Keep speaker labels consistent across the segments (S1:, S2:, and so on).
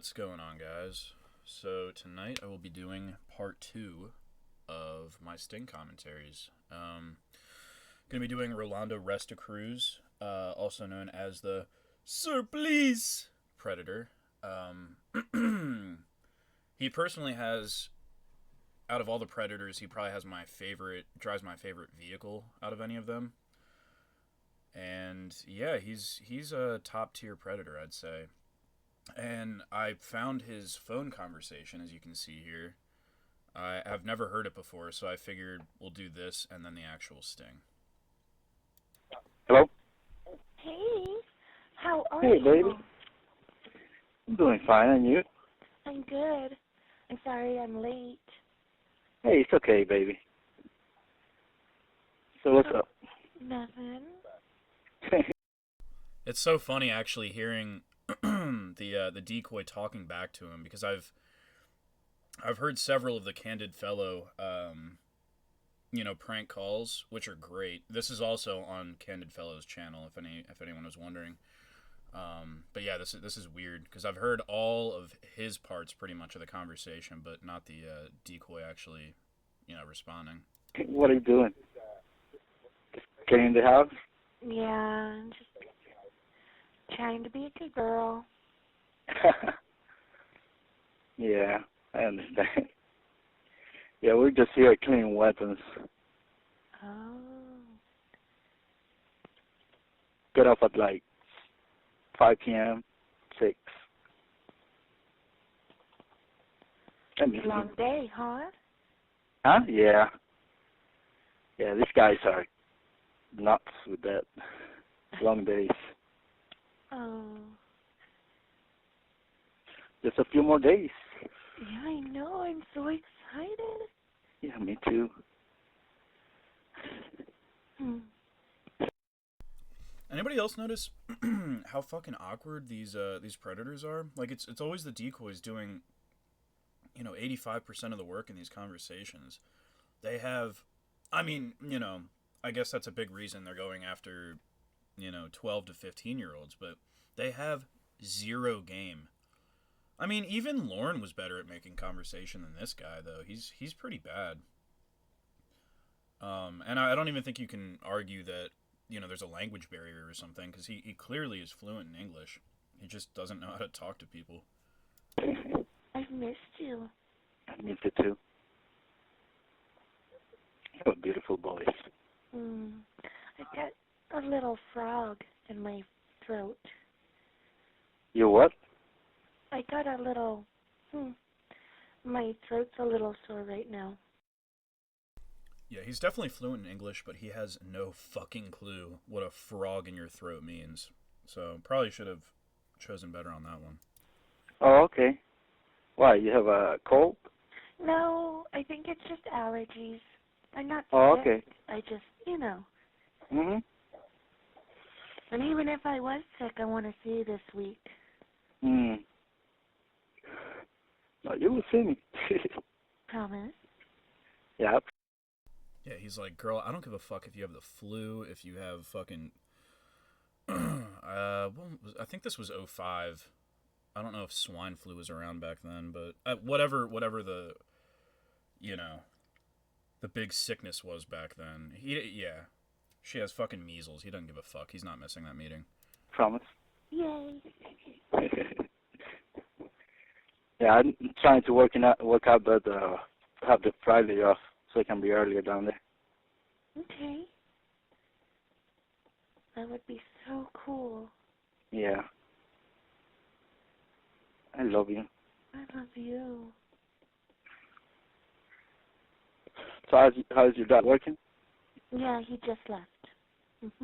S1: What's going on, guys? So tonight I will be doing part 2 of my Sting commentaries. Gonna be doing Rolando Restocruz, also known as the Sir Please Predator. He personally has, out of all the Predators, he probably has drives my favorite vehicle out of any of them. And yeah, he's a top tier Predator, I'd say. And I found his phone conversation, as you can see here. I have never heard it before, so I figured we'll do this and then the actual Sting.
S2: Hello?
S3: Hey, how are
S2: Hey,
S3: you?
S2: baby. I'm doing fine, and you?
S3: I'm good. I'm sorry I'm late.
S2: Hey, it's okay, baby. So what's up?
S3: Nothing.
S1: It's so funny actually hearing the decoy talking back to him, because I've heard several of the Candid Fellow prank calls, which are great. This is also on Candid Fellow's channel, if anyone was wondering. But yeah, this is weird because I've heard all of his parts pretty much of the conversation, but not the decoy actually, responding.
S2: What are you doing? Just getting in the house?
S3: Yeah, I'm just trying to be a good girl.
S2: Yeah, I understand. Yeah, we're just here cleaning weapons.
S3: Oh.
S2: Get off at like 5 p.m., 6.
S3: Long day, huh?
S2: Huh? Yeah. Yeah, these guys are nuts with that. Long days.
S3: Oh.
S2: Just a few more days.
S3: Yeah, I know. I'm so excited.
S2: Yeah, me too.
S1: Anybody else notice how fucking awkward these Predators are? Like, it's always the decoys doing 85% of the work in these conversations. They have, I guess that's a big reason they're going after 12 to 15-year-olds, but they have zero game. I mean, even Lorne was better at making conversation than this guy, though. He's pretty bad. And I don't even think you can argue that there's a language barrier or something, because he clearly is fluent in English. He just doesn't know how to talk to people.
S3: I've missed you.
S2: I miss it too. You have a beautiful voice.
S3: I got a little frog in my throat.
S2: You what?
S3: I got a little, my throat's a little sore right now.
S1: Yeah, he's definitely fluent in English, but he has no fucking clue what a frog in your throat means. So probably should have chosen better on that one.
S2: Oh, okay. Why, you have a cold?
S3: No, I think it's just allergies. I'm not sick.
S2: Oh, okay.
S3: I just,
S2: Mm-hmm.
S3: And even if I was sick, I want to see you this week.
S2: No, you will see me.
S3: Promise?
S2: Yeah.
S1: Yeah, he's like, girl, I don't give a fuck if you have the flu, if you have fucking... I think this was '05. I don't know if swine flu was around back then, but whatever the, the big sickness was back then. She has fucking measles. He doesn't give a fuck. He's not missing that meeting.
S2: Promise.
S3: Yay.
S2: Yeah, I'm trying to work out, but have the Friday off so I can be earlier down there.
S3: Okay. That would be so cool.
S2: Yeah. I love you.
S3: I love you.
S2: So how's your dad working?
S3: Yeah, he just left.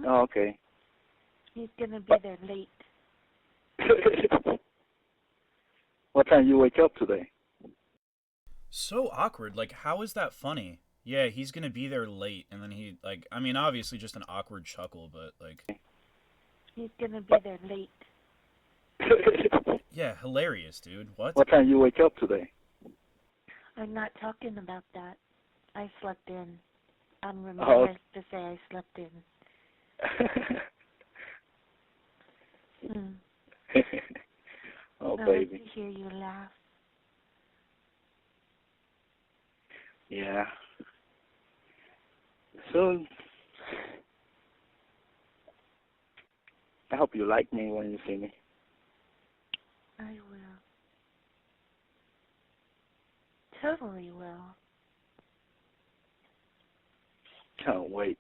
S2: Oh, okay.
S3: He's going to be there late.
S2: What time you wake up today?
S1: So awkward. Like, how is that funny? Yeah, he's gonna be there late, and then he, like, I mean, obviously just an awkward chuckle, but, like...
S3: He's going to be there late.
S1: Yeah, hilarious, dude. What?
S2: What time you wake up today?
S3: I'm not talking about that. I slept in. I'm embarrassed to say I slept in.
S2: Oh, baby. baby.
S3: to hear you laugh.
S2: Yeah. Soon. I hope you like me when you see me.
S3: I will. Totally will.
S2: Can't wait.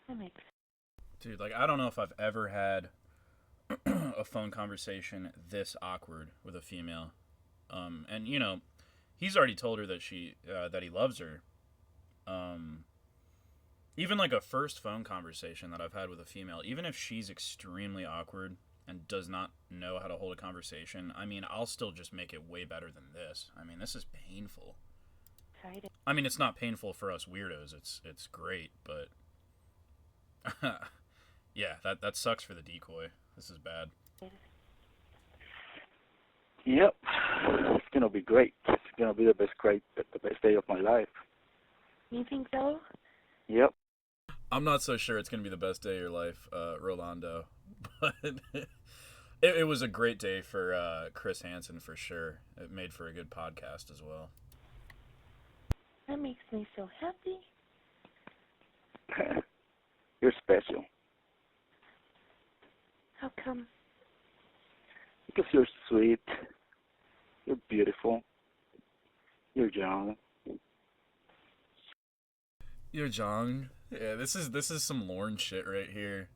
S3: I'm excited.
S1: Dude, like, I don't know if I've ever had a phone conversation this awkward with a female. And, you know, he's already told her that that he loves her. Even like a first phone conversation that I've had with a female, even if she's extremely awkward and does not know how to hold a conversation, I mean, I'll still just make it way better than this. I mean, this is painful. I mean, it's not painful for us weirdos. It's great, but yeah, that sucks for the decoy. This is bad.
S2: Yep. It's gonna be great. It's gonna be the best day of my life.
S3: You think so?
S2: Yep.
S1: I'm not so sure it's going to be the best day of your life, Rolando. But it was a great day for Chris Hansen for sure. It made for a good podcast as well.
S3: That makes me so happy.
S2: You're special.
S3: How come?
S2: Because you're sweet. You're beautiful. You're young.
S1: You're John. Yeah, this is some Lorne shit right here.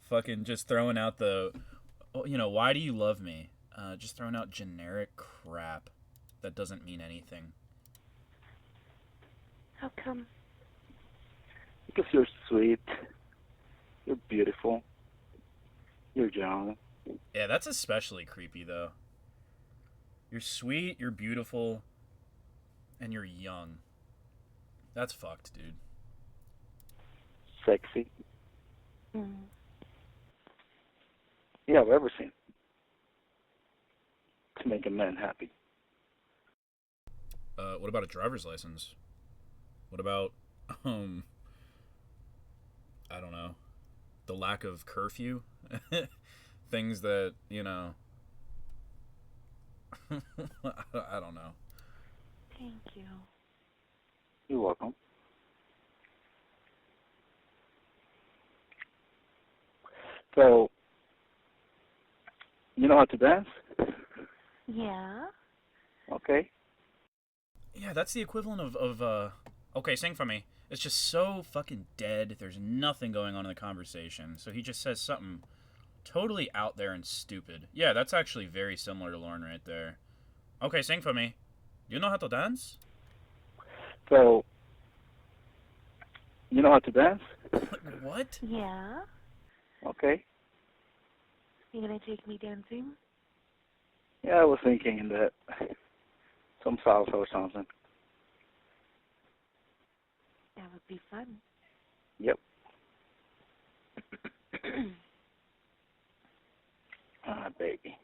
S1: Fucking just throwing out why do you love me? Just throwing out generic crap that doesn't mean anything.
S3: How come?
S2: Because you're sweet. You're beautiful. You're young.
S1: Yeah, that's especially creepy though. You're sweet, you're beautiful, and you're young. That's fucked, dude.
S2: Sexy.
S3: Mm.
S2: You have everything to make a man happy.
S1: What about a driver's license? What about, I don't know, the lack of curfew? Things that, you know, I don't know.
S3: Thank you.
S2: You're welcome. So, you know how to dance?
S3: Yeah?
S2: Okay.
S1: Yeah, that's the equivalent of okay, sing for me. It's just so fucking dead. There's nothing going on in the conversation. So he just says something totally out there and stupid. Yeah, that's actually very similar to Lauren right there. Okay, sing for me. Do you know how to dance?
S2: So, you know how to dance?
S1: What?
S3: Yeah?
S2: Okay.
S3: You gonna take me dancing?
S2: Yeah, I was thinking that some salsa or something.
S3: That would be fun.
S2: Yep. Ah, baby.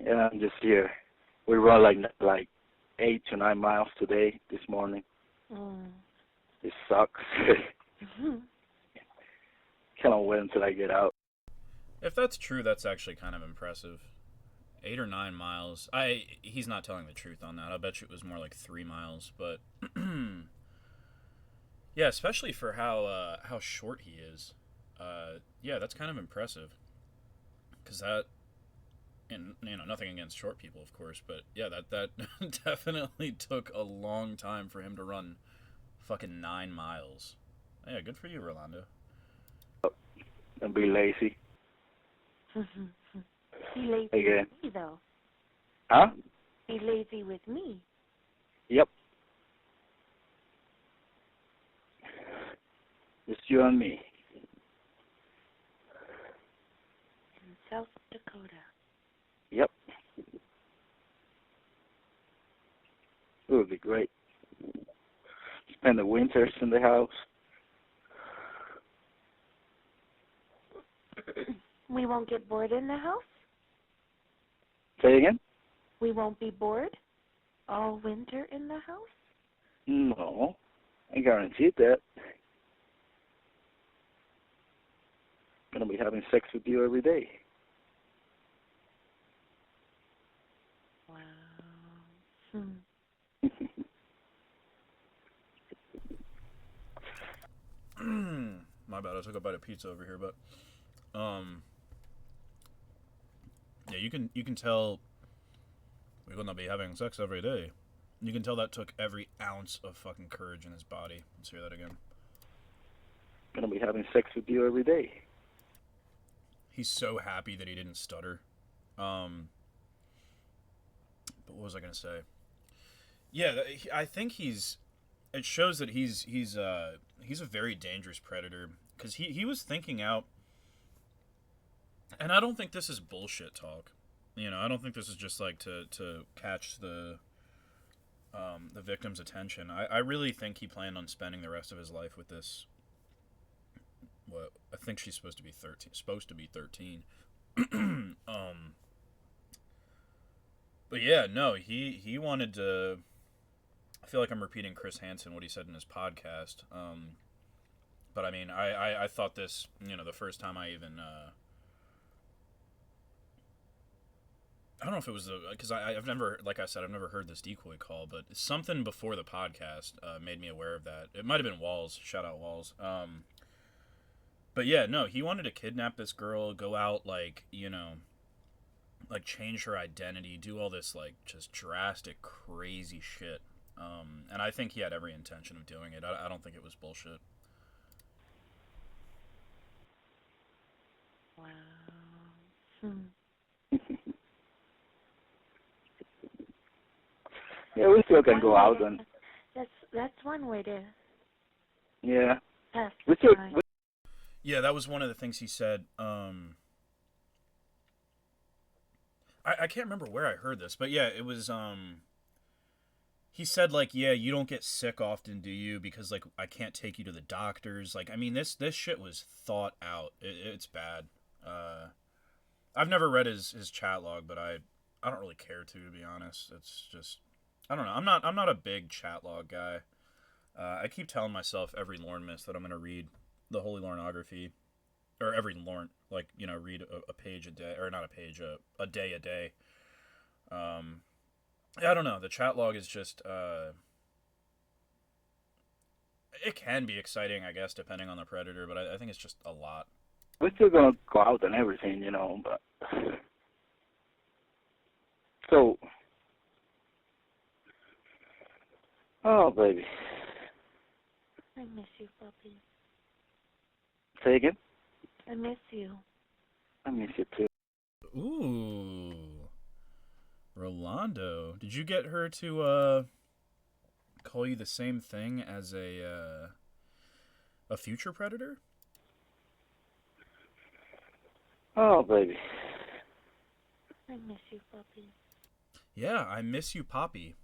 S2: Yeah, I'm just here. We run like 8 to 9 miles today, this morning.
S3: Mm.
S2: It sucks. Cannot wait until I get out.
S1: If that's true, that's actually kind of impressive. 8 or 9 miles. He's not telling the truth on that. I bet you it was more like 3 miles, but yeah, especially for how short he is. Yeah, that's kind of impressive. Cuz that, and you know, nothing against short people, of course, but yeah, that definitely took a long time for him to run fucking 9 miles. Yeah, good for you, Rolando.
S2: Don't be lazy.
S3: Be lazy
S2: Again.
S3: with me, though.
S2: Huh?
S3: Be lazy with me.
S2: Yep. Just you and me.
S3: In South Dakota.
S2: Yep. It would be great. Spend the winters in the house.
S3: We won't get bored in the house?
S2: Say again?
S3: We won't be bored all winter in the house?
S2: No. I guarantee that. Gonna be having sex with you every day.
S3: Wow. Hmm.
S1: My bad. I took a bite of pizza over here, but yeah, you can tell we're gonna be having sex every day. You can tell that took every ounce of fucking courage in his body. Let's hear that again.
S2: Gonna be having sex with you every day.
S1: He's so happy that he didn't stutter. But what was I gonna say? Yeah, I think he's. It shows that he's a very dangerous predator because he was thinking out. And I don't think this is bullshit talk. You know, I don't think this is just like to catch the victim's attention. I really think he planned on spending the rest of his life with this. What I think she's supposed to be 13. Supposed to be 13. But yeah, no, he wanted to. I feel like I'm repeating Chris Hansen what he said in his podcast. But I mean, I thought this, you know, the first time I even. I don't know if it was because I've never, like I said, I've never heard this decoy call, but something before the podcast made me aware of that. It might have been Walls. Shout out Walls. But yeah, no, he wanted to kidnap this girl, go out, like, you know, like change her identity, do all this like just drastic, crazy shit. And I think he had every intention of doing it. I don't think it was bullshit.
S3: Wow. Hmm.
S2: Yeah, we still can go out and.
S3: That's one way to.
S2: Yeah.
S3: Pass
S2: We
S3: the
S2: still.
S3: time.
S1: Yeah, that was one of the things he said. I can't remember where I heard this, but yeah, it was. He said like, yeah, you don't get sick often, do you? Because like I can't take you to the doctors. Like, I mean, this shit was thought out. It's bad. I've never read his chat log, but I don't really care to be honest. It's just. I don't know. I'm not a big chat log guy. I keep telling myself every Lorne miss that I'm gonna read the Holy Lornography, or every Lorne, like, you know, read a page a day, or not a page, a day a day. I don't know. The chat log is just it can be exciting, I guess, depending on the predator, but I think it's just a lot.
S2: We're still gonna go out and everything, you know, but. So. Oh, baby.
S3: I miss you, puppy.
S2: Say again?
S3: I miss you.
S2: I miss you too.
S1: Ooh, Rolando, did you get her to call you the same thing as a future predator?
S2: Oh, baby.
S3: I miss you, puppy.
S1: Yeah, I miss you, Poppy.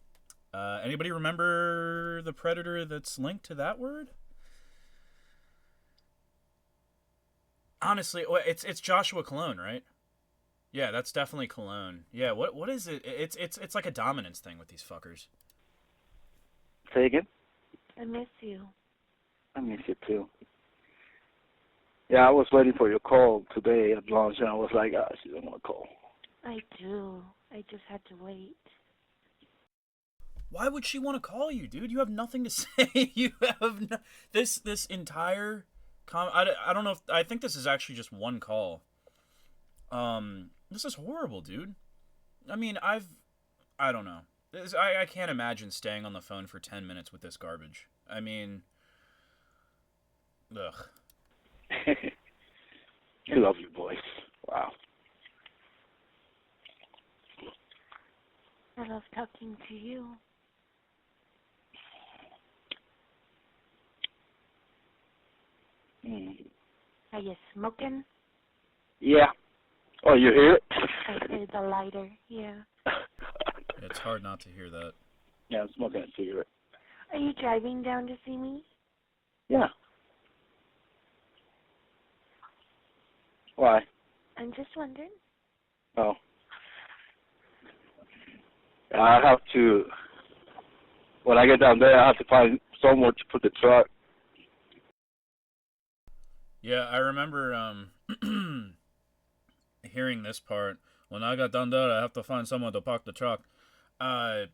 S1: Anybody remember the predator that's linked to that word? Honestly, it's Joshua Cologne, right? Yeah, that's definitely Cologne. Yeah, what is it? It's like a dominance thing with these fuckers.
S2: Say again?
S3: I miss you.
S2: I miss you too. Yeah, I was waiting for your call today at lunch, and I was like, she don't want to call.
S3: I do. I just had to wait.
S1: Why would she want to call you, dude? You have nothing to say. You have this entire I don't know if I think this is actually just one call. This is horrible, dude. I mean, I don't know. I can't imagine staying on the phone for 10 minutes with this garbage. I mean, ugh.
S2: You love your voice. Wow.
S3: I love talking to you. Are you smoking?
S2: Yeah. Oh, you hear it?
S3: I hear the lighter, yeah.
S1: It's hard not to hear that.
S2: Yeah, I'm smoking a cigarette.
S3: Are you driving down to see me?
S2: Yeah. Why?
S3: I'm just wondering.
S2: Oh. I have to, when I get down there, I have to find somewhere to put the truck.
S1: Yeah, I remember hearing this part. When I got done there, I have to find someone to park the truck. Uh,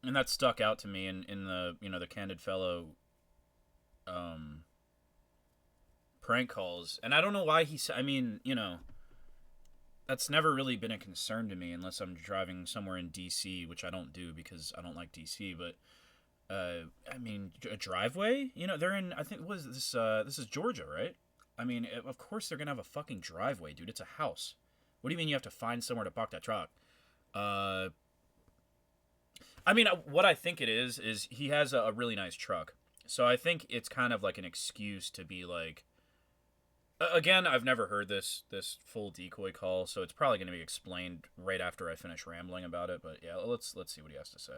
S1: and that stuck out to me in the the Candid Fellow um, prank calls. And I don't know why I mean, that's never really been a concern to me unless I'm driving somewhere in DC, which I don't do because I don't like DC. But I mean, a driveway. They're in. I think what is this? This is Georgia, right? I mean, of course they're gonna have a fucking driveway, dude. It's a house. What do you mean you have to find somewhere to park that truck? Uh, I mean, what I think it is he has a really nice truck. So I think it's kind of like an excuse to be like, again, I've never heard this full decoy call, so it's probably going to be explained right after I finish rambling about it. But yeah, let's see what he has to say.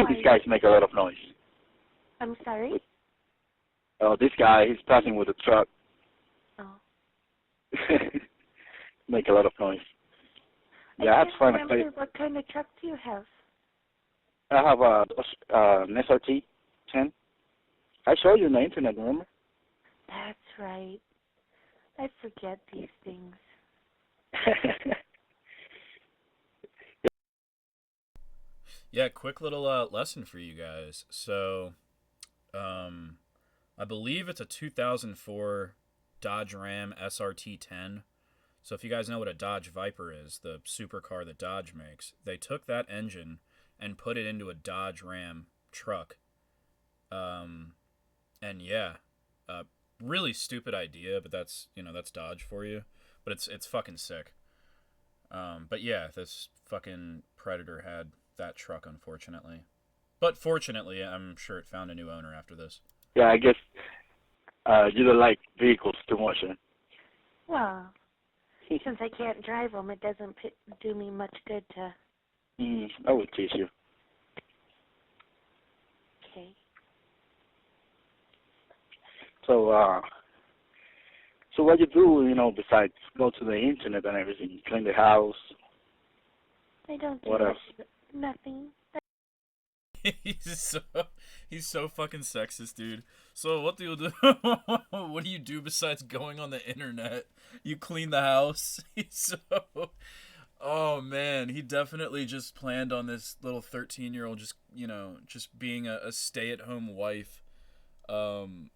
S2: These guys make a lot of noise.
S3: I'm sorry?
S2: Oh, this guy, he's passing with a truck.
S3: Oh.
S2: Make a lot of noise. Yeah,
S3: I
S2: I have to
S3: can't
S2: find a
S3: remember
S2: place.
S3: what kind of truck do you have?
S2: I have an SRT 10. I showed you on the internet, remember?
S3: That's right. I forget these things.
S1: Yeah, quick little lesson for you guys. So, I believe it's a 2004 Dodge Ram SRT 10. So if you guys know what a Dodge Viper is, the supercar that Dodge makes, they took that engine and put it into a Dodge Ram truck. And yeah, really stupid idea, but that's Dodge for you. But it's fucking sick. But yeah, this fucking Predator had that truck, unfortunately. But fortunately, I'm sure it found a new owner after this.
S2: Yeah, I guess you don't like vehicles too much, huh?
S3: Well, since I can't drive them, it doesn't do me much good to...
S2: I will teach you.
S3: Okay.
S2: So what you do, besides go to the internet and everything, clean the house?
S3: I don't do
S2: What else?
S3: nothing.
S1: he's so fucking sexist, dude. So what do you do? What do you do besides going on the internet? You clean the house. Oh man, he definitely just planned on this little 13-year-old just being a stay-at-home wife. While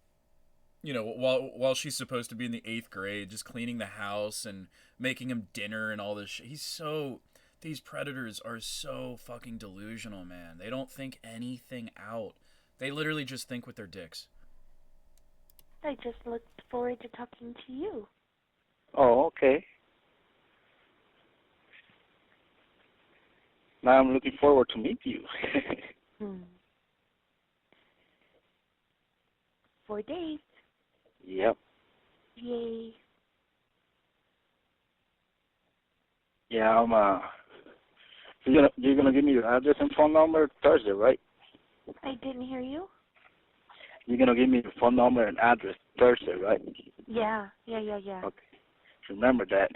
S1: she's supposed to be in the 8th grade, just cleaning the house and making him dinner and all this shit. These predators are so fucking delusional, man. They don't think anything out. They literally just think with their dicks.
S3: I just looked forward to talking to you.
S2: Oh, okay. Now I'm looking forward to meet you.
S3: 4 days.
S2: Yep.
S3: Yay.
S2: Yeah, you're gonna give me your address and phone number Thursday, right?
S3: I didn't hear you?
S2: You're gonna give me your phone number and address Thursday, right?
S3: Yeah.
S2: Okay. Remember that.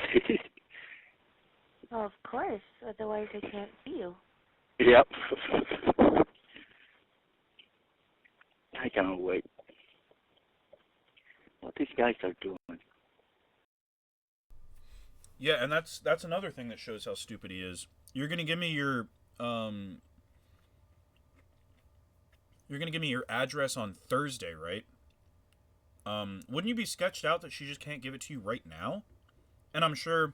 S3: Well, of course. Otherwise, I can't see you.
S2: Yep. I cannot wait. What these guys are doing.
S1: Yeah, and that's another thing that shows how stupid he is. You're gonna give me your address on Thursday, right? Wouldn't you be sketched out that she just can't give it to you right now? And I'm sure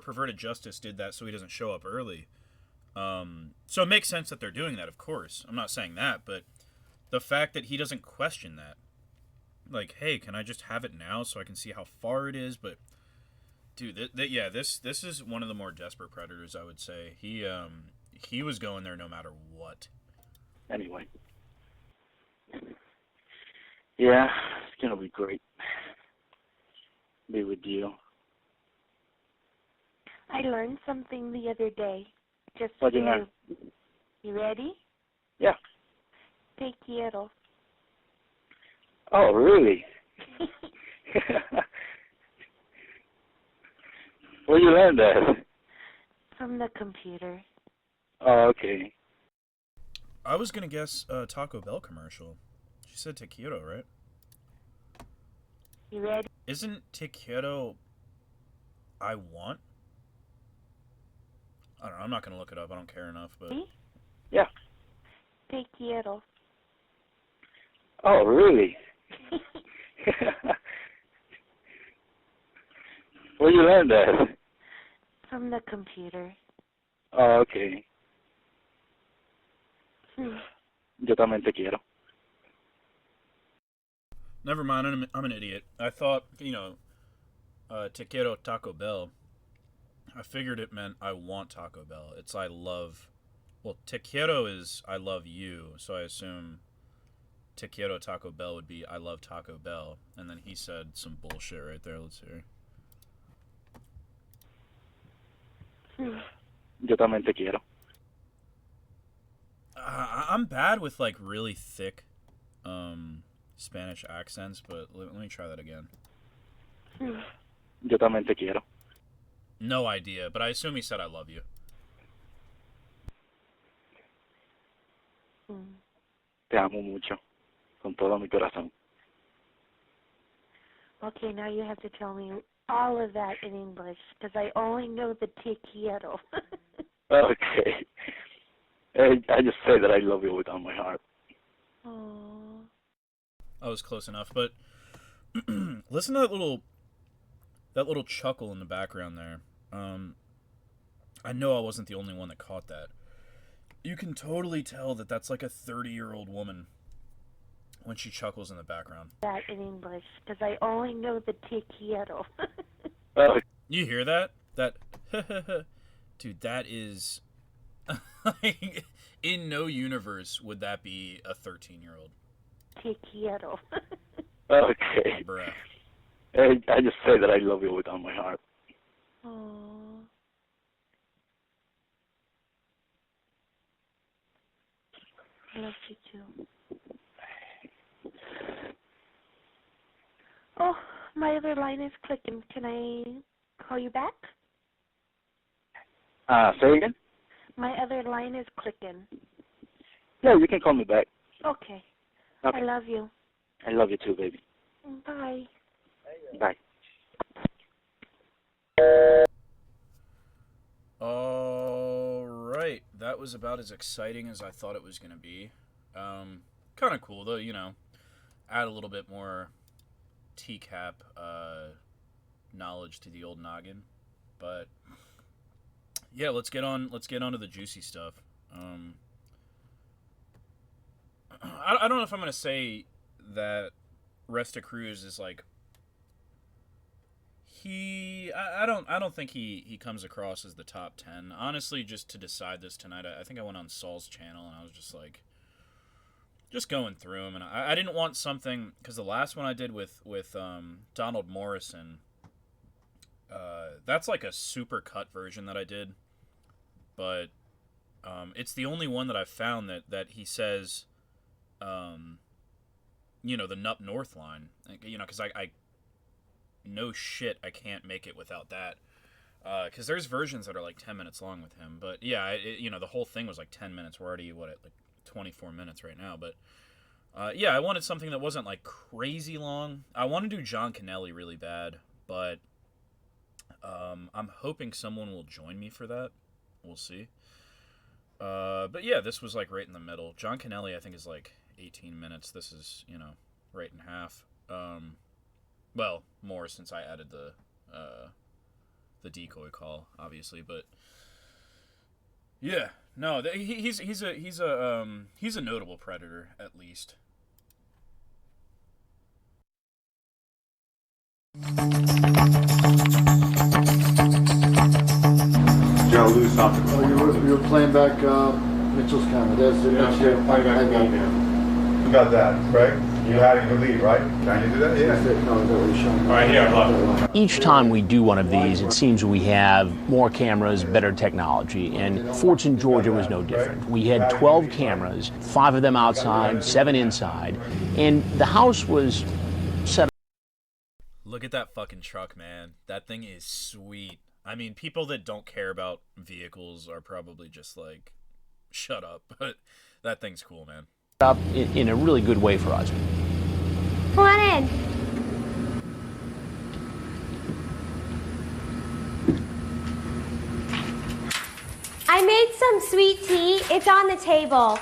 S1: Perverted Justice did that so he doesn't show up early. So it makes sense that they're doing that, of course. I'm not saying that, but the fact that he doesn't question that. Like, hey, can I just have it now so I can see how far it is? But, dude, this is one of the more desperate predators, I would say. He was going there no matter what.
S2: Anyway. Yeah, it's gonna be great. Be with you.
S3: I learned something the other day. Just
S2: What
S3: for
S2: did you learn?
S3: You ready?
S2: Yeah.
S3: Te quiero.
S2: Oh, really? Where you learn that?
S3: From the computer.
S2: Oh, okay.
S1: I was gonna guess Taco Bell commercial. She said te quiero, right?
S3: You ready?
S1: Isn't te quiero I want? I don't know. I'm not gonna look it up. I don't care enough. But
S2: Yeah.
S3: Te quiero.
S2: Oh, really? Where you learn that?
S3: From the computer.
S2: Oh, okay. Yo también te quiero.
S1: never mind. I'm an idiot. I thought, te quiero Taco Bell. I figured it meant I want Taco Bell. It's I love. Well, te quiero is I love you, so I assume te quiero Taco Bell would be I love Taco Bell. And then he said some bullshit right there. Let's hear.
S2: Yo también te quiero.
S1: I'm bad with like really thick Spanish accents, but let me try that again.
S2: Yo también te quiero.
S1: No idea, but I assume he said I love you.
S2: Te amo mucho. Con todo mi corazón.
S3: Okay, now you have to tell me all of that in English, because I only know the te quiero.
S2: Okay. I just say that I love you with all my heart.
S3: Aww.
S1: I was close enough, but listen to that little chuckle in the background there. I know I wasn't the only one that caught that. You can totally tell that that's like a 30-year-old woman when she chuckles in the background.
S3: That in English, because I only know the te quiero.
S1: You hear that? That dude, that is like, in no universe would that be a 13-year-old.
S3: Te quiero.
S2: Okay.
S1: Bruh.
S2: I just say that I love you with all my heart.
S3: Aww. I love you too. Oh, my other line is clicking. Can I call you back?
S2: Say again?
S3: My other line is clicking.
S2: Yeah, you can call me back.
S3: Okay.
S2: Okay.
S3: I love you.
S2: I love you too, baby.
S3: Bye.
S2: Bye.
S1: Alright, that was about as exciting as I thought it was going to be. Kind of cool, though, add a little bit more TCaP knowledge to the old noggin. But, yeah, let's get on to the juicy stuff. I don't know if I'm going to say that Restocruz is like I don't think he comes across as the top 10. Honestly, just to decide this tonight, I think I went on Saul's channel and I was just like going through them, and I didn't want something, because the last one I did with Donald Morrison, that's like a super cut version that I did, but it's the only one that I've found that he says the Nup North line, because I no shit, I can't make it without that. Because there's versions that are like 10 minutes long with him. But yeah, the whole thing was like 10 minutes. We're already, at like 24 minutes right now. But yeah, I wanted something that wasn't like crazy long. I want to do John Kennelly really bad. But I'm hoping someone will join me for that. We'll see. But yeah, this was like right in the middle. John Kennelly, I think, is like 18 minutes. This is, right in half. Well, more since I added the decoy call, obviously, but yeah, no, he's a notable predator, at least.
S4: Joe, lose off the
S5: Oh, you were playing back Mitchell's camera. There's the
S4: play back me now. You got that, right? You had your lead, right? Can you do that? Yeah. All right, here, look.
S6: Each time we do one of these, it seems we have more cameras, better technology, and Fortson, Georgia was no different. We had 12 cameras, 5 of them outside, 7 inside, and the house was set up.
S1: Look at that fucking truck, man. That thing is sweet. I mean, people that don't care about vehicles are probably just like, shut up. But That thing's cool, man.
S6: Up in a really good way for us.
S7: Come on in. I made some sweet tea. It's on the table.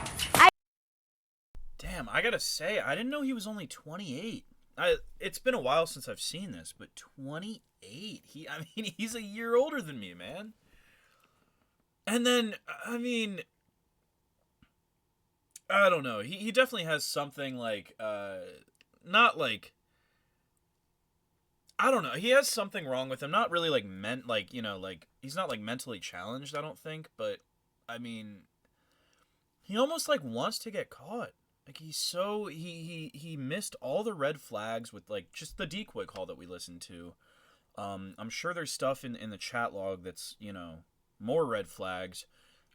S1: Damn, I gotta say, I didn't know he was only 28. It's been a while since I've seen this, but 28. He's a year older than me, man. And then, I mean, I don't know. He definitely has something like, not like, I don't know. He has something wrong with him. Not really like he's not like mentally challenged, I don't think. But, I mean, he almost like wants to get caught. Like he missed all the red flags with like just the decoy call that we listened to. I'm sure there's stuff in the chat log that's, more red flags.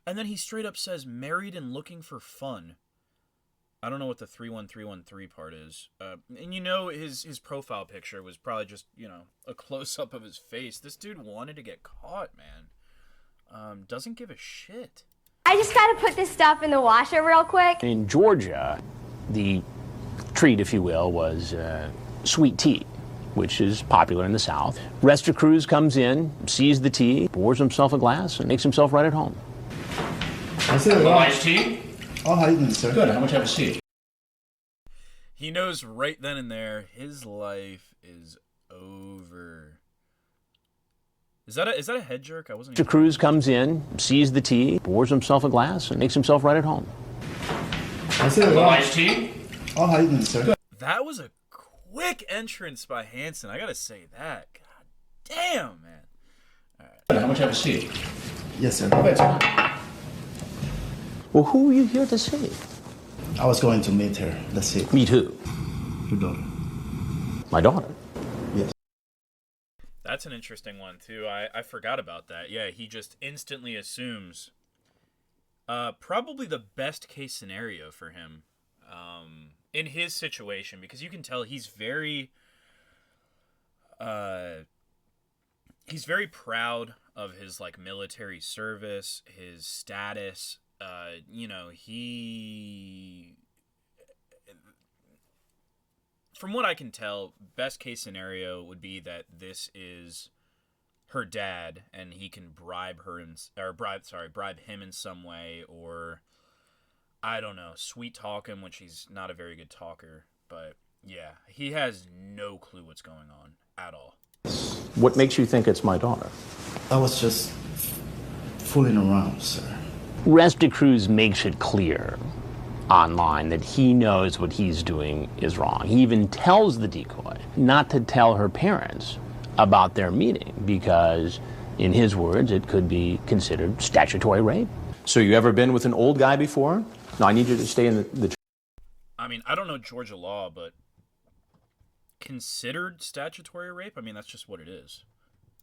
S1: And then he straight up says married and looking for fun. I don't know what the 31313 part is. And his profile picture was probably just, a close up of his face. This dude wanted to get caught, man. Doesn't give a shit.
S7: I just gotta put this stuff in the washer real quick.
S6: In Georgia, the treat, if you will, was sweet tea, which is popular in the South. Restocruz comes in, sees the tea, pours himself a glass, and makes himself right at home.
S8: That's it. Iced tea?
S5: Oh, how you doing, sir?
S8: Good. How much have a seat?
S1: He knows right then and there his life is over. Is that a head jerk? I wasn't.
S6: Cruz comes in, sees the tea, pours himself a glass, and makes himself right at home.
S8: That's it. Iced tea?
S5: Oh, how you doing, sir? Good.
S1: That was a quick entrance by Hanson. I gotta say that. God damn, man.
S8: All right. How much have a seat?
S5: Yes, sir.
S6: Well, who are you here to see?
S5: I was going to meet her. That's it.
S6: Meet who?
S5: Your daughter.
S6: My daughter.
S5: Yes.
S1: That's an interesting one, too. I forgot about that. Yeah, he just instantly assumes probably the best case scenario for him in his situation, because you can tell he's very proud of his like military service, his status. He, from what I can tell, best case scenario would be that this is her dad, and he can bribe him in some way, or I don't know, sweet talk him, which he's not a very good talker. But yeah, he has no clue what's going on at all.
S6: What makes you think it's my daughter?
S5: I was just fooling around, sir.
S6: Restocruz makes it clear online that he knows what he's doing is wrong. He even tells the decoy not to tell her parents about their meeting because, in his words, it could be considered statutory rape.
S9: So you ever been with an old guy before? No, I need you to stay in the...
S1: I mean, I don't know Georgia law, but considered statutory rape? I mean, that's just what it is.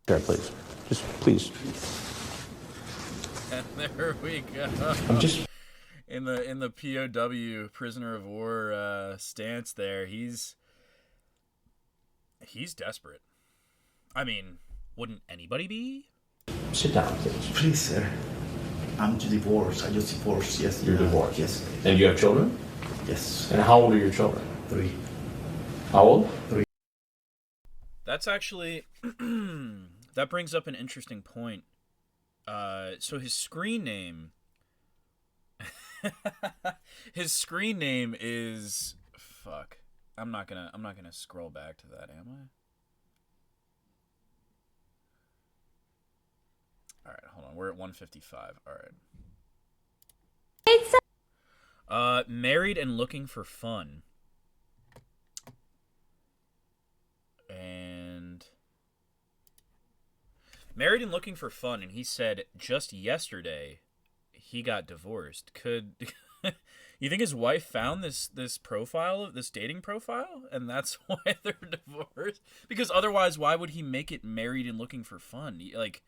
S9: Sure, please. Just please.
S1: And there we go.
S9: I'm just...
S1: In the POW, prisoner of war stance there, he's desperate. I mean, wouldn't anybody be?
S9: Sit down, please.
S5: Please, sir. I'm divorced. I just divorced yesterday.
S9: You're divorced?
S5: Yes.
S9: And you have children?
S5: Yes.
S9: And how old are your children?
S5: 3.
S9: How old?
S5: 3.
S1: That's actually... that brings up an interesting point. So his screen name... his screen name is... Fuck. I'm not gonna scroll back to that, am I? Alright, hold on. We're at 155. Alright. Married and looking for fun. And... Married and looking for fun, and he said just yesterday he got divorced. Could... You think his wife found this profile, this dating profile, and that's why they're divorced? Because otherwise, why would he make it married and looking for fun? Like,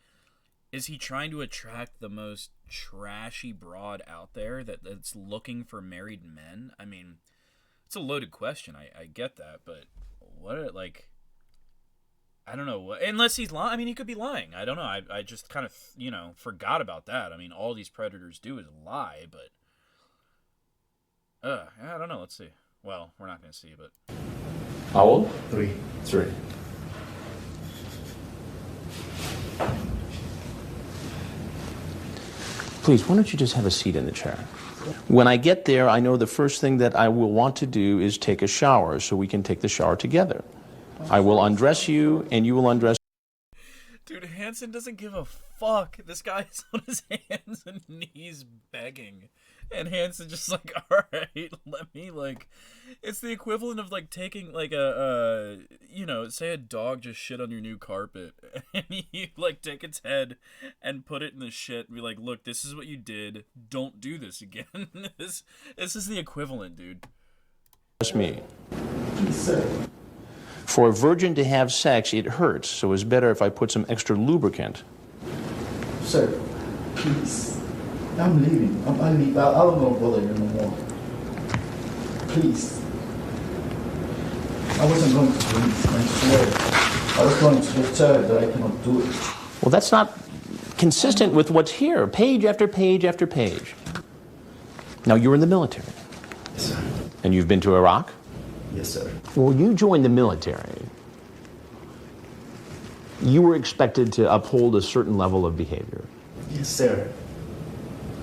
S1: is he trying to attract the most trashy broad out there that's looking for married men? I mean, it's a loaded question. I get that, but what, like, I don't know. Unless he's lying. I mean, he could be lying. I don't know. I just kind of, forgot about that. I mean, all these predators do is lie, but I don't know. Let's see. Well, we're not gonna see, but
S8: How old?
S4: 3.
S8: 3.
S6: Please, why don't you just have a seat in the chair? When I get there, I know the first thing that I will want to do is take a shower, so we can take the shower together. I will undress you, and you will undress.
S1: dude, Hansen doesn't give a fuck. This guy's on his hands and knees begging. And Hansen just like, alright, let me, like, it's the equivalent of, like, taking, like, you know, say a dog just shit on your new carpet, and you, like, take its head and put it in the shit and be like, look, this is what you did, don't do this again. This is the equivalent, dude.
S6: That's me. For a virgin to have sex, it hurts, so it's better if I put some extra lubricant.
S5: Sir, please. I'm leaving. I don't know bother you no more. Please. I wasn't going to do this, I swear. I was going to tell her that I cannot do it.
S6: Well, that's not consistent with what's here, page after page after page. Now, you're in the military.
S8: Yes, sir.
S6: And you've been to Iraq?
S8: Yes, sir.
S6: Well, you joined the military. You were expected to uphold a certain level of behavior.
S8: Yes, sir.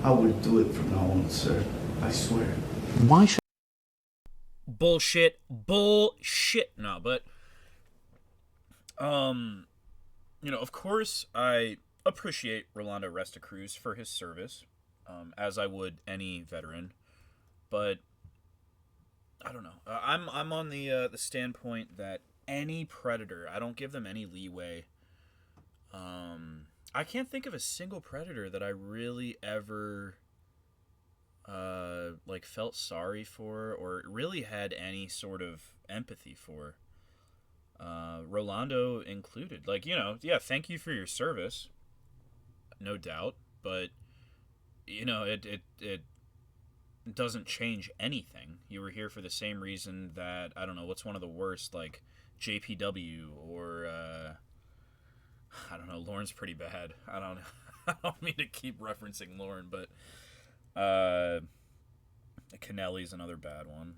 S8: I will do it from now on, sir. I swear.
S6: Why should...
S1: Bullshit. No, but, you know, of course, I appreciate Rolando Restocruz for his service, as I would any veteran, but I don't know. I'm on the standpoint that any predator, I don't give them any leeway. I can't think of a single predator that I really ever like felt sorry for or really had any sort of empathy for. Rolando included. Like, you know, yeah, thank you for your service, no doubt, but you know, it doesn't change anything. You were here for the same reason that, I don't know, what's one of the worst, like JPW or I don't know, Lauren's pretty bad. I don't mean to keep referencing Lauren, but Kennelly's another bad one.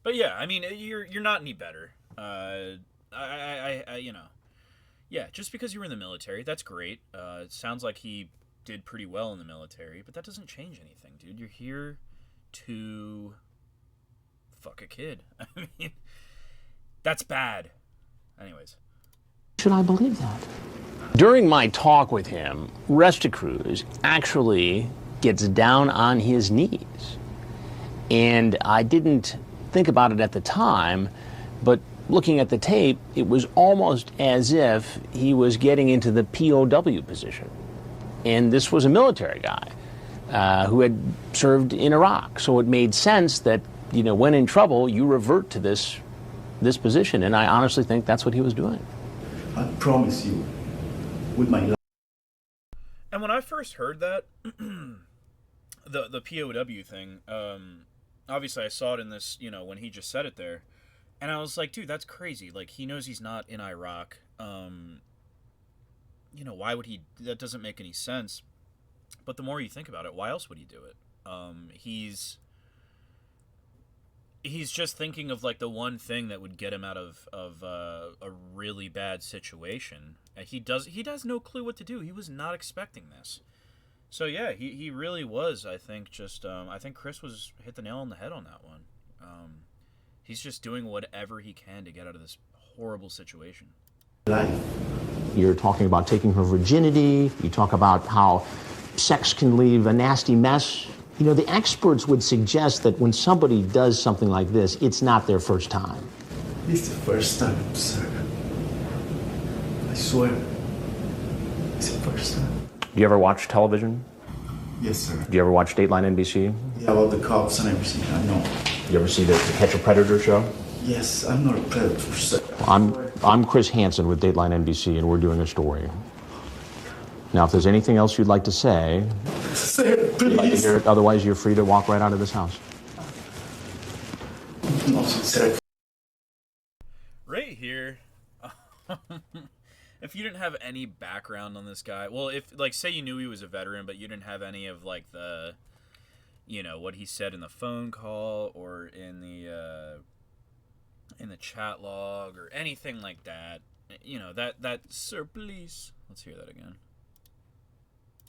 S1: But yeah, I mean, you're not any better. I you know, yeah, just because you were in the military, that's great. It sounds like he did pretty well in the military, but that doesn't change anything, dude. You're here to fuck a kid. I mean, that's bad. Anyways.
S6: Should I believe that? During my talk with him, Restocruz actually gets down on his knees. And I didn't think about it at the time, but looking at the tape, it was almost as if he was getting into the POW position. And this was a military guy who had served in Iraq. So it made sense that, you know, when in trouble, you revert to this position. And I honestly think that's what he was doing.
S8: I promise you, with my life.
S1: And when I first heard that, the POW thing, obviously I saw it in this, you know, when he just said it there, and I was like, dude, that's crazy. Like, he knows he's not in Iraq. You know, why would he? That doesn't make any sense. But the more you think about it, why else would he do it? He's just thinking of, like, the one thing that would get him out of a really bad situation. And he has no clue what to do. He was not expecting this. So yeah, he really was. I think just I think Chris hit the nail on the head on that one. He's just doing whatever he can to get out of this horrible situation.
S8: Life.
S6: You're talking about taking her virginity. You talk about how sex can leave a nasty mess. You know, the experts would suggest that when somebody does something like this, it's not their first time.
S8: It's the first time, sir. I swear. It's the first time.
S6: Do you ever watch television?
S8: Yes, sir.
S6: Do you ever watch Dateline NBC?
S8: Yeah, about the cops and everything, I know.
S6: You ever see the Catch a Predator show?
S8: Yes, I'm not a predator, sir.
S6: I'm Chris Hansen with Dateline NBC, and we're doing a story. Now, if there's anything else you'd like to say,
S8: Sir, please.
S6: I'd like to hear it. Otherwise, you're free to walk right out of this house.
S8: No, sir.
S1: Right here. If you didn't have any background on this guy, well, if, like, say you knew he was a veteran, but you didn't have any of, like, the, you know, what he said in the phone call or in the chat log or anything like that. You know, that sir, please. Let's hear that again.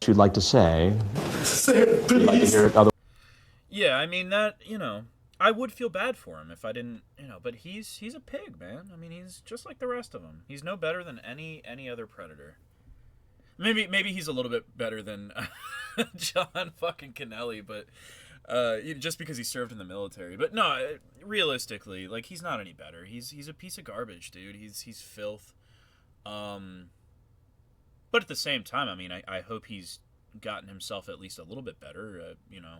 S9: You'd like to say?
S8: Sir, please.
S9: You'd like to hear it other.
S1: Yeah, I mean that. You know, I would feel bad for him if I didn't. You know, but he's a pig, man. I mean, he's just like the rest of them. He's no better than any other predator. Maybe he's a little bit better than John fucking Kennelly, but just because he served in the military. But no, realistically, like, he's not any better. He's a piece of garbage, dude. He's filth. But at the same time, I mean, I hope he's gotten himself at least a little bit better. You know,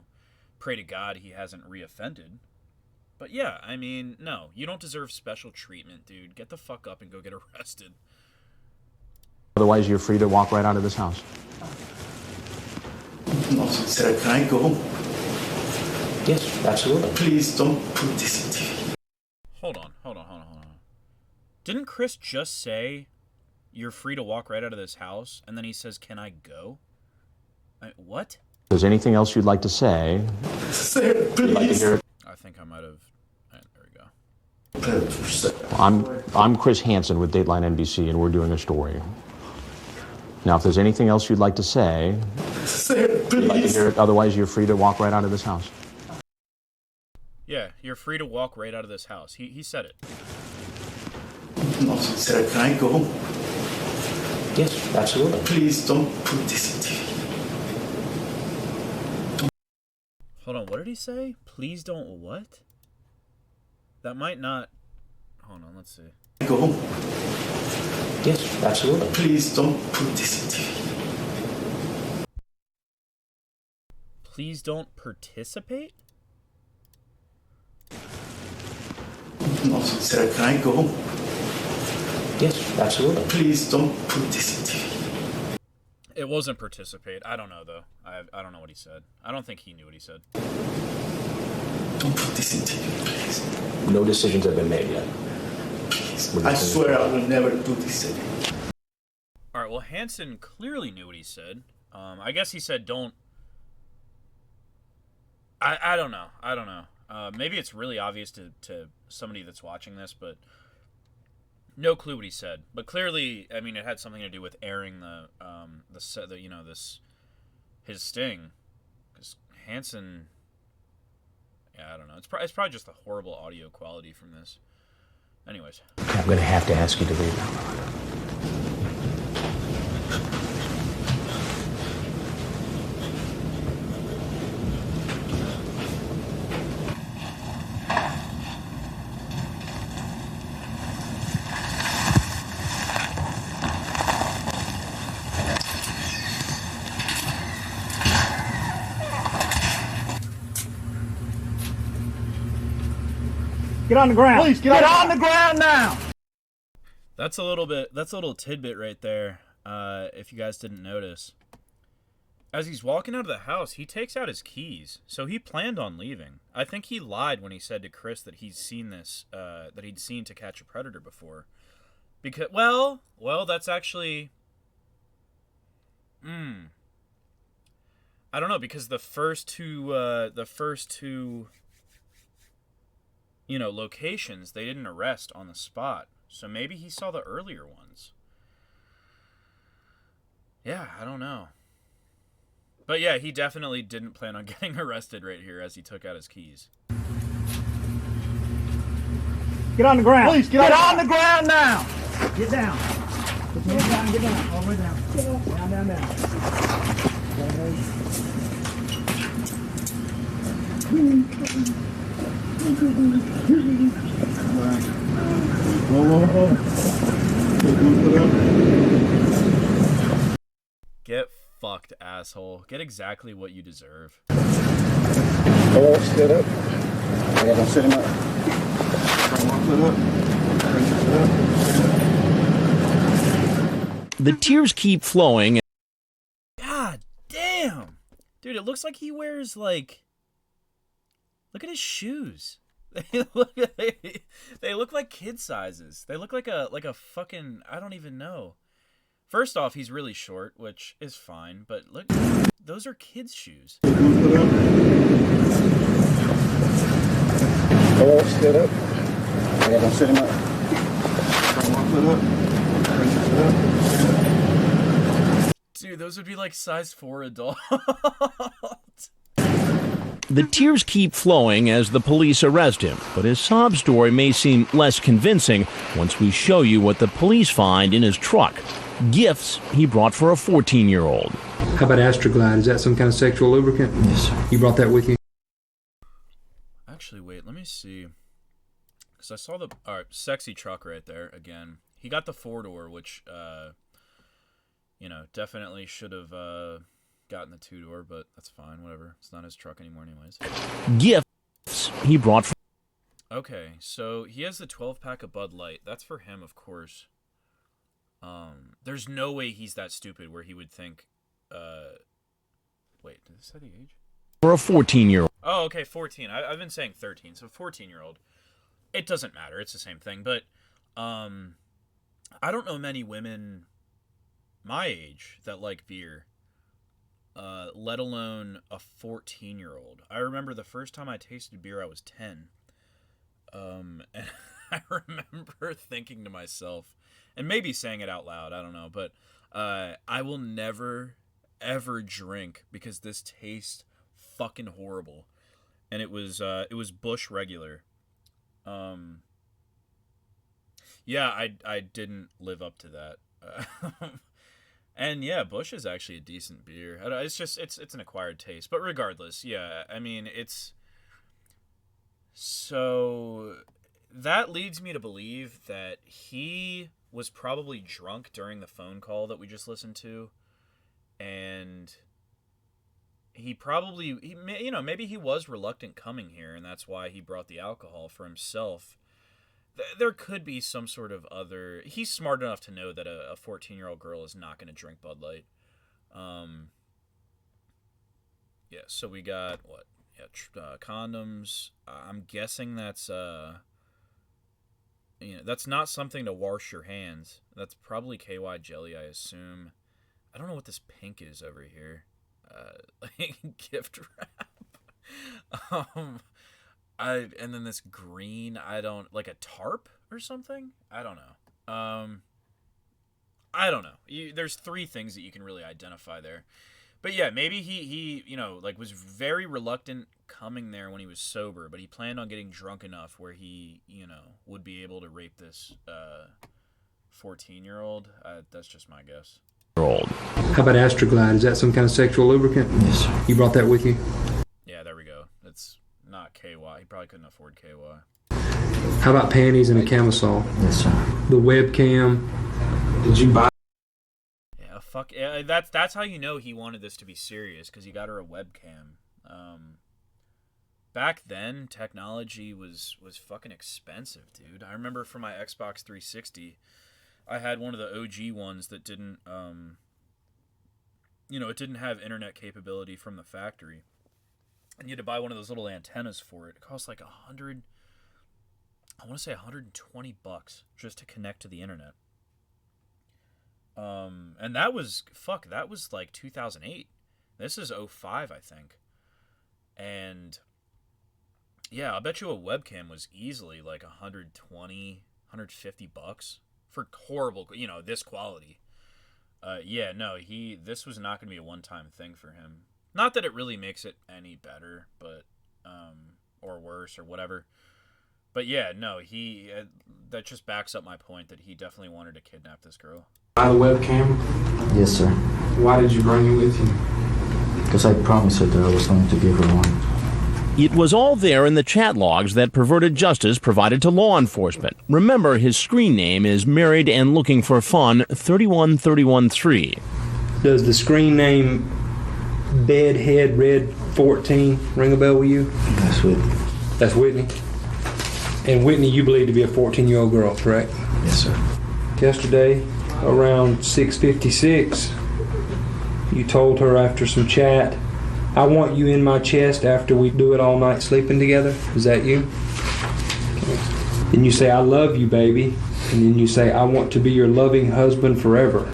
S1: pray to God he hasn't reoffended. But yeah, I mean, no, you don't deserve special treatment, dude. Get the fuck up and go get arrested.
S9: Otherwise, you're free to walk right out of this house.
S8: No, sir, can I go?
S9: Yes, absolutely.
S8: Please don't put this in TV.
S1: Hold on. Didn't Chris just say you're free to walk right out of this house, and then he says, "Can I go?" What?
S9: If there's anything else you'd like to say?
S8: Sir, please.
S9: You'd like to hear it?
S1: I think I might have. There we go.
S9: I'm Chris Hansen with Dateline NBC, and we're doing a story. Now, if there's anything else you'd like to say,
S8: sir, please.
S9: You'd like to hear it. Otherwise, you're free to walk right out of this house.
S1: Yeah, you're free to walk right out of this house. He said it.
S8: No, sir, can I go?
S9: Yes, absolutely.
S8: Please don't put this in TV.
S1: Hold on, what did he say? Please don't what? That might not... Hold on, let's see.
S8: Go.
S9: Yes, absolutely.
S8: Please don't put this in TV.
S1: Please don't participate?
S8: No, sir, can I go?
S9: Yes, absolutely.
S8: Please don't put this in TV.
S1: It wasn't participate. I don't know, though. I don't know what he said. I don't think he knew what he said.
S8: Don't put this in TV, please.
S9: No decisions have been made yet.
S8: Please. I swear I will never do this again.
S1: Alright, well, Hansen clearly knew what he said. I guess he said don't... I don't know. Maybe it's really obvious to somebody that's watching this, but... No clue what he said, but clearly, I mean, it had something to do with airing his sting, because Hansen, yeah, I don't know. It's probably just the horrible audio quality from this. Anyways,
S9: I'm going to have to ask you to leave now, Rolando.
S10: Get on the ground. Please get on the ground now.
S1: That's a little tidbit right there. If you guys didn't notice, as he's walking out of the house, he takes out his keys. So he planned on leaving. I think he lied when he said to Chris that he's seen this, that he'd seen To Catch a Predator before. Because, well, that's actually, I don't know, because the first two. You know, locations, they didn't arrest on the spot. So maybe he saw the earlier ones. Yeah, I don't know. But yeah, he definitely didn't plan on getting arrested right here as he took out his keys.
S10: Get on the ground. Please get on the ground now. Get down. Get down, get down. All the way down. Down.
S1: Get fucked, asshole. Get exactly what you deserve.
S4: Oh, sit up. I gotta sit him up.
S6: The tears keep flowing.
S1: God damn. Dude, it looks like he wears, like... Look at his shoes. They look like kid sizes. They look like a fucking, I don't even know. First off, he's really short, which is fine, but look, those are kids' shoes.
S4: up, stood up. Yeah, don't sit him up. Bring one foot up. Bring your foot up.
S1: Dude, those would be like size 4 adult.
S6: The tears keep flowing as the police arrest him, but his sob story may seem less convincing once we show you what the police find in his truck. Gifts he brought for a 14-year-old.
S11: How about Astroglide? Is that some kind of sexual lubricant?
S5: Yes, sir.
S11: You brought that with you?
S1: Actually, wait, let me see. Because I saw the sexy truck right there again. He got the 4-door, which, you know, definitely should have gotten the 2-door, but that's fine, whatever. It's not his truck anymore anyways.
S6: Gifts he brought for...
S1: Okay, so he has the 12-pack of Bud Light. That's for him, of course. There's no way he's that stupid where he would think, wait, did it say the age?
S6: For a 14-year-old.
S1: Oh, okay, 14. I've been saying 13, so 14-year-old. It doesn't matter. It's the same thing. But I don't know many women my age that like beer, let alone a 14-year-old. I remember the first time I tasted beer, I was 10. And I remember thinking to myself, and maybe saying it out loud, I don't know, but I will never, ever drink because this tastes fucking horrible. And it was Busch Regular. Yeah, I didn't live up to that. And yeah, Busch is actually a decent beer. It's just it's an acquired taste. But regardless, yeah, I mean, it's so that leads me to believe that he was probably drunk during the phone call that we just listened to, and he probably, you know, maybe he was reluctant coming here, and that's why he brought the alcohol for himself. There could be some sort of other... He's smart enough to know that a 14-year-old girl is not going to drink Bud Light. Yeah, so we got, what? Yeah, condoms. I'm guessing that's, you know, that's not something to wash your hands. That's probably KY jelly, I assume. I don't know what this pink is over here. Like gift wrap. And then this green, I don't, like a tarp or something? I don't know. I don't know. There's 3 things that you can really identify there. But yeah, maybe he you know, like was very reluctant coming there when he was sober, but he planned on getting drunk enough where he, you know, would be able to rape this 14-year-old. That's just my guess.
S11: How about Astroglide? Is that some kind of sexual lubricant?
S5: Yes, sir.
S11: You brought that with you?
S1: Yeah, there we go. It's not KY. He probably couldn't afford KY.
S11: How about panties and a camisole?
S5: Yes, sir.
S11: The webcam. Did you buy?
S1: Yeah, fuck. Yeah, that's how you know he wanted this to be serious, because he got her a webcam. Back then, technology was fucking expensive, dude. I remember for my Xbox 360, I had one of the OG ones that didn't, you know, it didn't have internet capability from the factory. And you had to buy one of those little antennas for it. It cost like I want to say $120 just to connect to the internet. And that was like 2008. This is 05, I think. And yeah, I bet you a webcam was easily like $120, $150 for horrible, you know, this quality. Yeah, no, this was not going to be a one-time thing for him. Not that it really makes it any better, but, or worse or whatever. But yeah, no, that just backs up my point that he definitely wanted to kidnap this girl.
S11: Buy the webcam?
S5: Yes, sir.
S11: Why did you bring it with you?
S5: Because I promised her that I was going to give her one.
S6: It was all there in the chat logs that Perverted Justice provided to law enforcement. Remember, his screen name is Married and Looking for Fun 31313.
S11: Does the screen name Bedhead Red 14 ring a bell with you?
S5: That's Whitney.
S11: That's Whitney? And Whitney you believe to be a 14-year-old girl, correct?
S5: Yes, sir.
S11: Yesterday, around 6:56, you told her after some chat, I want you in my chest after we do it all night sleeping together. Is that you? Okay. Then you say, I love you, baby. And then you say, I want to be your loving husband forever.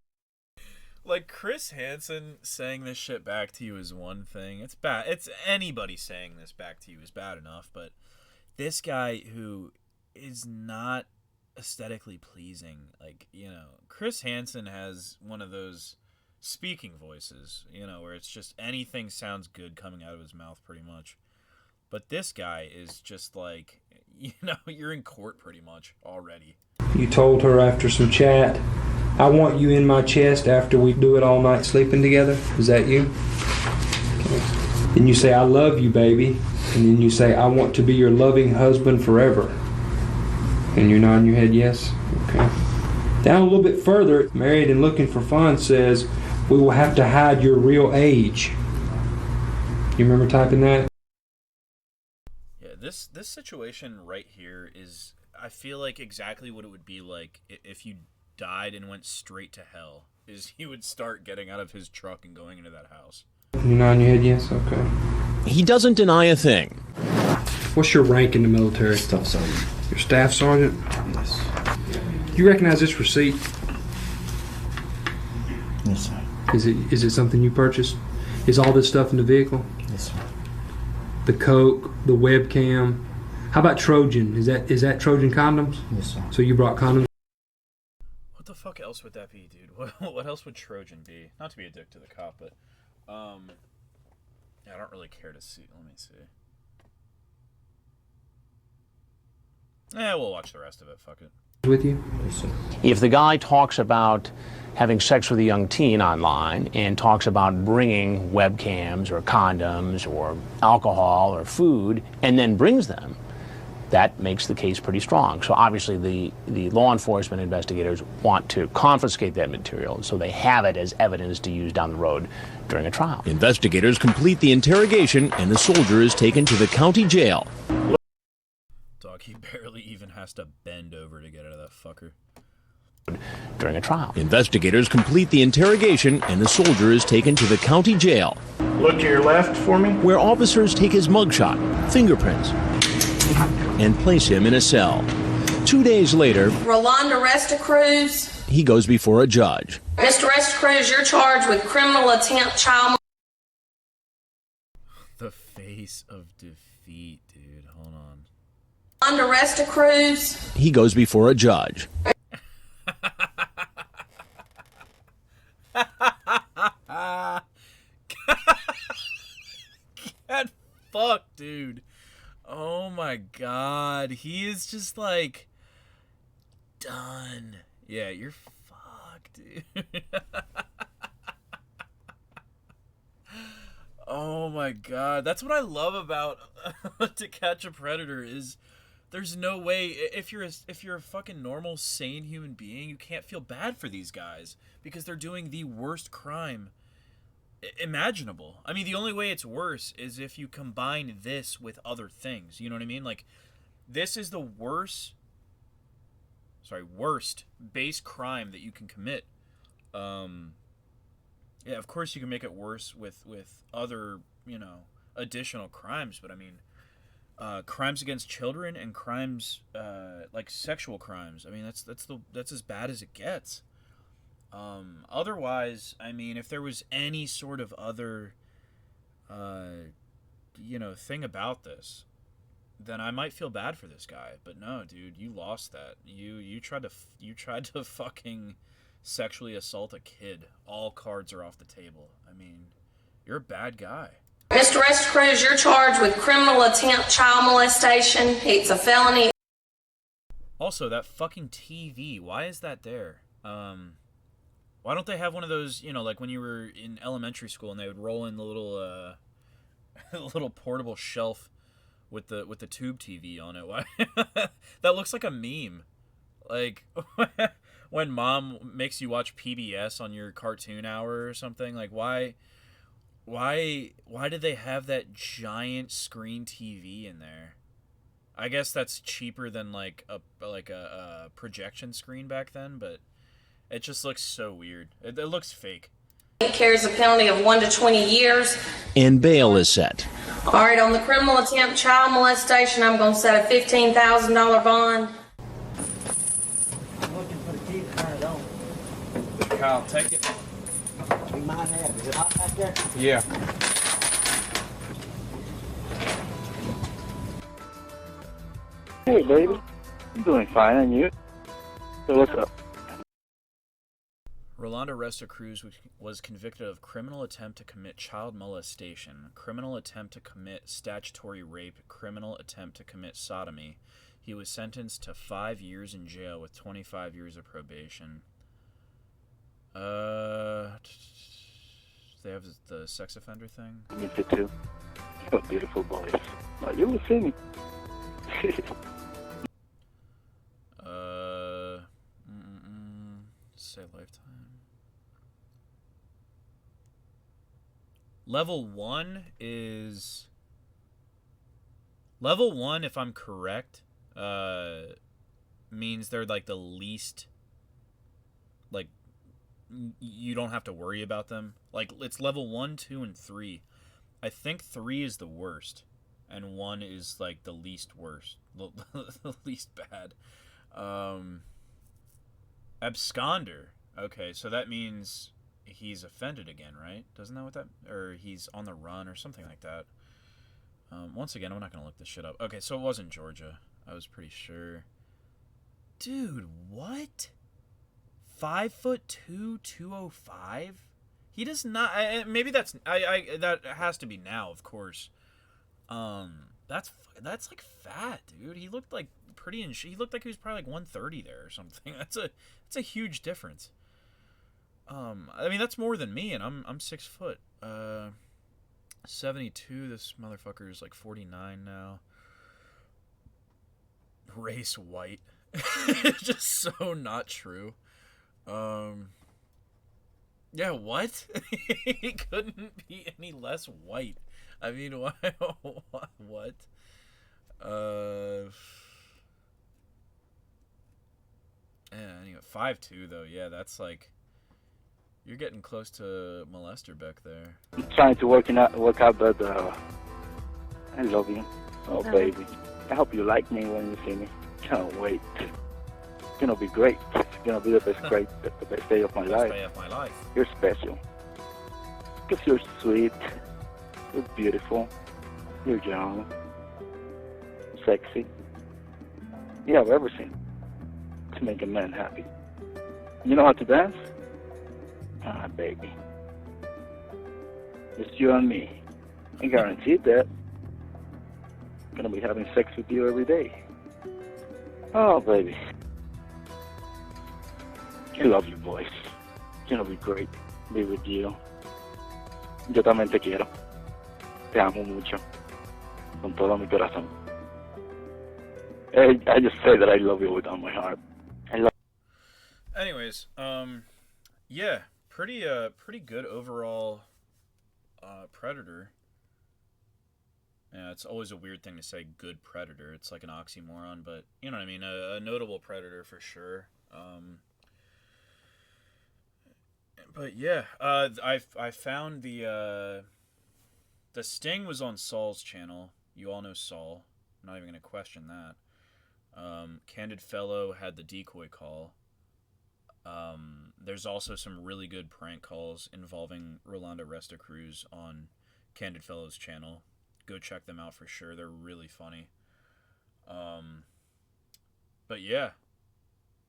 S1: Like, Chris Hansen saying this shit back to you is one thing. It's bad. It's anybody saying this back to you is bad enough, but this guy who is not aesthetically pleasing. Like, Chris Hansen has one of those speaking voices, where it's just anything sounds good coming out of his mouth pretty much. But this guy is just like, you're in court pretty much already.
S11: You told her after some chat, I want you in my chest after we do it all night sleeping together. Is that you? Okay. Then you say, I love you, baby. And then you say, I want to be your loving husband forever. And you're nodding your head yes? Okay. Down a little bit further, Married and Looking for Fun says, we will have to hide your real age. You remember typing that?
S1: Yeah, this situation right here is, I feel like exactly what it would be like if you died and went straight to hell. Is he would start getting out of his truck and going into that house.
S11: You're nodding your head yes? Okay.
S6: He doesn't deny a thing.
S11: What's your rank in the military?
S8: Staff sergeant.
S11: Your staff sergeant?
S8: Yes.
S11: You recognize this receipt?
S8: Yes, sir.
S11: Is it something you purchased? Is all this stuff in the vehicle?
S8: Yes, sir.
S11: The Coke, the webcam. How about Trojan? Is that Trojan condoms?
S8: Yes, sir.
S11: So you brought condoms?
S1: What the fuck else would that be, dude? What else would Trojan be? Not to be a dick to the cop, but yeah, I don't really care to see. Let me see. Yeah, we'll watch the rest of it. Fuck it.
S11: With you?
S6: If the guy talks about having sex with a young teen online and talks about bringing webcams or condoms or alcohol or food and then brings them, that makes the case pretty strong. So obviously the law enforcement investigators want to confiscate that material so they have it as evidence to use down the road during a trial.
S9: Investigators complete the interrogation and the soldier is taken to the county jail.
S1: Dog, he barely even has to bend over to get out of that fucker.
S6: During a trial.
S9: Investigators complete the interrogation and the soldier is taken to the county jail.
S10: Look to your left for me.
S9: Where officers take his mugshot, fingerprints, and place him in a cell. 2 days later,
S12: Rolando Restocruz.
S9: He goes before a judge.
S12: Mr. Restocruz, you're charged with criminal attempt child.
S1: The face of defeat, dude. Hold on.
S12: Rolando Restocruz.
S9: He goes before a judge.
S1: Get fucked, dude. Oh my god. He is just like done. Yeah, you're fucked, dude. Oh my god. That's what I love about To Catch a Predator is there's no way if you're a fucking normal sane human being, you can't feel bad for these guys because they're doing the worst crime imaginable. I mean, the only way it's worse is if you combine this with other things. You know what I mean? Like, this is the worst base crime that you can commit. Yeah, of course you can make it worse with other, additional crimes, but I mean, crimes against children and crimes like sexual crimes. I mean, that's as bad as it gets. Otherwise, I mean, if there was any sort of other, thing about this, then I might feel bad for this guy. But no, dude, you lost that. You tried to fucking sexually assault a kid. All cards are off the table. I mean, you're a bad guy.
S12: Mr. Restocruz, you're charged with criminal attempt child molestation. It's a felony.
S1: Also, that fucking TV, why is that there? Why don't they have one of those, like when you were in elementary school and they would roll in the little little portable shelf with the tube TV on it? Why? That looks like a meme. Like when mom makes you watch PBS on your cartoon hour or something. Like why did they have that giant screen TV in there? I guess that's cheaper than like a projection screen back then, but it just looks so weird. It looks fake.
S12: It carries a penalty of 1 to 20 years.
S9: And bail is set.
S12: All right, on the criminal attempt child molestation, I'm going to set a $15,000 bond.
S10: I'm looking for the key to turn it on.
S1: Kyle, take it.
S10: Do you mind that? Is it hot back there?
S1: Yeah.
S2: Hey, baby. I'm doing fine, and you? So what's up?
S1: Rolando Restocruz was convicted of criminal attempt to commit child molestation, criminal attempt to commit statutory rape, criminal attempt to commit sodomy. He was sentenced to 5 years in jail with 25 years of probation. They have the sex offender thing?
S2: Me too. You're a beautiful boy. Oh, you will see me.
S1: Say lifetime. Level 1 is... Level 1, if I'm correct, means they're like the least... Like, you don't have to worry about them. Like, it's level 1, 2, and 3. I think 3 is the worst. And 1 is like the least worst. The least bad. Absconder. Okay, so that means he's offended again, right? Doesn't that what that... Or he's on the run or something like that. Once again, I'm not going to look this shit up. Okay, so it wasn't Georgia. I was pretty sure. Dude, what? 5'2", 205? He does not... maybe that's... that has to be now, of course. That's like fat, dude. He looked like pretty in he looked like he was probably like 130 there or something. That's a huge difference. I mean, that's more than me, and I'm 6 foot. 72. This motherfucker is like 49 now. Race white. It's just so not true. Yeah, what? He couldn't be any less white. I mean, why? What? Yeah, anyway, 5'2" though. Yeah, that's like you're getting close to molester back there.
S2: I'm trying to work out, but I love you. Oh, baby. I hope you like me when you see me. Can't wait. It's gonna be great. It's gonna be the best day of my life.
S1: Day of my life.
S2: You're special. Because you're sweet. You're beautiful. You're young. Sexy. You have everything to make a man happy. You know how to dance? Ah, baby. It's you and me. I guarantee that I'm gonna be having sex with you every day. Oh, baby. I love your voice. It's gonna be great to be with you. Yo también te quiero. Te amo mucho. Con todo mi corazón. I just say that I love you with all my heart.
S1: Anyways, yeah, pretty good overall Predator. Yeah, it's always a weird thing to say, good Predator. It's like an oxymoron, but you know what I mean. A notable Predator for sure. But yeah, I found the Sting was on Saul's channel. You all know Saul. I'm not even gonna question that. Candid Fellow had the decoy call. There's also some really good prank calls involving Rolando Restocruz on Candid Fellow's channel. Go check them out for sure. They're really funny. But yeah,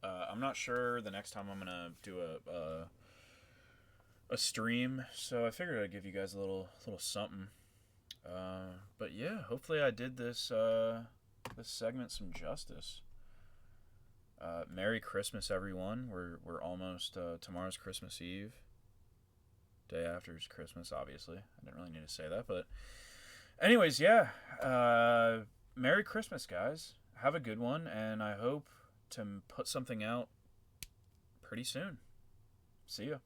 S1: I'm not sure the next time I'm gonna do a stream, so I figured I'd give you guys a little something. But yeah, hopefully I did this segment some justice. Merry Christmas, everyone. We're almost tomorrow's Christmas Eve. Day after is Christmas, obviously. I didn't really need to say that, but anyways, yeah. Merry Christmas, guys. Have a good one, and I hope to put something out pretty soon. See ya.